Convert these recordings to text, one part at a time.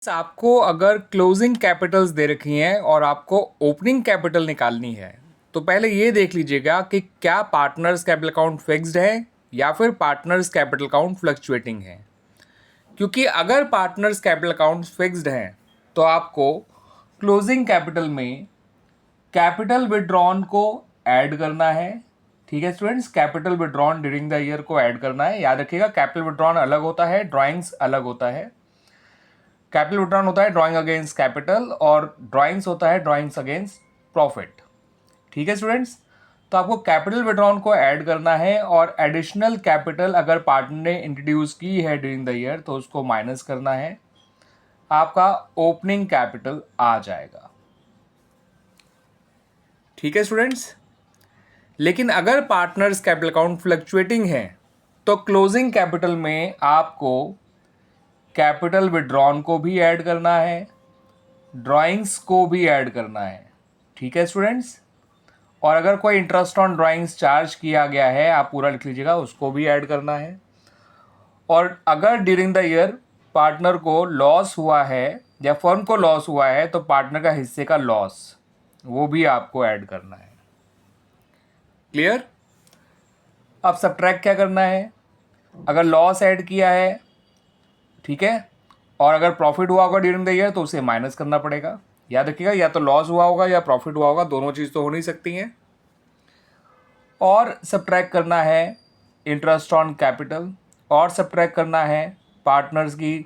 आपको अगर closing Capitals दे रखी हैं और आपको ओपनिंग कैपिटल निकालनी है तो पहले ये देख लीजिएगा कि क्या पार्टनर्स कैपिटल अकाउंट फिक्स्ड है या फिर पार्टनर्स कैपिटल अकाउंट फ्लक्चुएटिंग है। क्योंकि अगर पार्टनर्स कैपिटल अकाउंट फिक्स्ड हैं तो आपको क्लोजिंग कैपिटल में कैपिटल विड्रॉन को ऐड करना है। ठीक है students, capital withdrawn during the year को ऐड करना है। याद रखिएगा, कैपिटल विड्रॉन अलग होता है, ड्राइंग्स अलग होता है। कैपिटल विड्रॉन होता है ड्राइंग अगेंस्ट कैपिटल और ड्राइंग्स होता है ड्राइंग्स अगेंस्ट प्रॉफिट। ठीक है स्टूडेंट्स, तो आपको कैपिटल विड्रॉन को ऐड करना है और एडिशनल कैपिटल अगर पार्टनर ने इंट्रोड्यूस की है ड्यूरिंग द ईयर तो उसको माइनस करना है। आपका ओपनिंग कैपिटल आ जाएगा। ठीक है स्टूडेंट्स, लेकिन अगर पार्टनर्स कैपिटल अकाउंट फ्लक्चुएटिंग है तो क्लोजिंग कैपिटल में आपको कैपिटल विड्रॉन को भी ऐड करना है, ड्राइंग्स को भी ऐड करना है। ठीक है स्टूडेंट्स, और अगर कोई इंटरेस्ट ऑन ड्राइंग्स चार्ज किया गया है, आप पूरा लिख लीजिएगा, उसको भी ऐड करना है। और अगर ड्यूरिंग द ईयर पार्टनर को लॉस हुआ है या फर्म को लॉस हुआ है तो पार्टनर का हिस्से का लॉस वो भी आपको ऐड करना है। क्लियर? अब सबट्रैक्ट क्या करना है? अगर लॉस ऐड किया है, ठीक है, और अगर प्रॉफिट हुआ होगा ड्यूरिंग द ईयर तो उसे माइनस करना पड़ेगा। याद रखिएगा, या तो लॉस हुआ होगा या प्रॉफिट हुआ होगा, दोनों चीज़ तो हो नहीं सकती हैं। और सबट्रैक्ट करना है इंटरेस्ट ऑन कैपिटल, और सबट्रैक्ट करना है पार्टनर्स की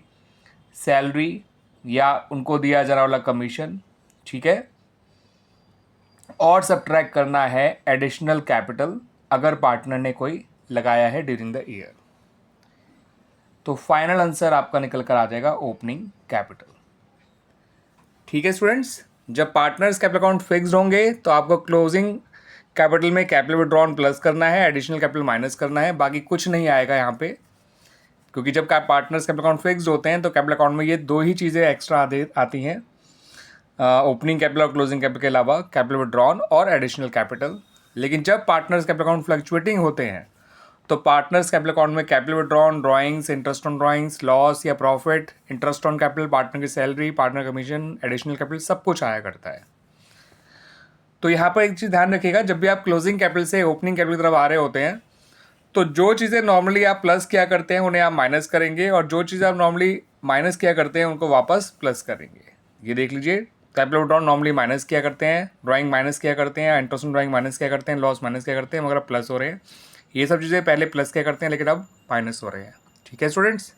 सैलरी या उनको दिया जाने वाला कमीशन। ठीक है, और सबट्रैक्ट करना है एडिशनल कैपिटल अगर पार्टनर ने कोई लगाया है ड्यूरिंग द ईयर। तो फाइनल आंसर आपका निकल कर आ जाएगा ओपनिंग कैपिटल। ठीक है स्टूडेंट्स, जब पार्टनर्स कैपिटल अकाउंट फिक्स्ड होंगे तो आपको क्लोजिंग कैपिटल में कैपिटल विड्रॉन प्लस करना है, एडिशनल कैपिटल माइनस करना है, बाकी कुछ नहीं आएगा यहाँ पे। क्योंकि जब पार्टनर्स कैपिटल अकाउंट फिक्स्ड होते हैं तो कैपिटल अकाउंट में ये दो ही चीज़ें एक्स्ट्रा आती हैं, ओपनिंग कैपिटल और क्लोजिंग कैपिटल के अलावा कैपिटल विड्रॉन और एडिशनल कैपिटल। लेकिन जब पार्टनर्स कैपिटल अकाउंट फ्लक्चुएटिंग होते हैं तो पार्टनर्स कैपिटल अकाउंट में capital withdrawn, drawings, interest on drawings, loss या profit, interest on capital, partner की salary, partner commission, additional capital, सब कुछ आया करता है। तो यहाँ पर एक चीज़ ध्यान रखिएगा, जब भी आप क्लोजिंग कैपिटल से ओपनिंग कैपिटल की तरफ आ रहे होते हैं तो जो चीज़ें नॉर्मली आप प्लस किया करते हैं उन्हें आप माइनस करेंगे, और जो चीज़ें आप नॉर्मली माइनस किया करते हैं उनको वापस प्लस करेंगे। ये देख लीजिए, कैपिटल विड्रॉन नॉर्मली माइनस किया करते हैं, ड्राइंग माइनस किया करते हैं, इंटरेस्ट ऑन ड्राइंग माइनस किया करते हैं, लॉस माइनस किया करते हैं, मगर अब प्लस हो रहे हैं। ये सब चीज़ें पहले प्लस किया करते हैं लेकिन अब माइनस हो रहे हैं। ठीक है स्टूडेंट्स।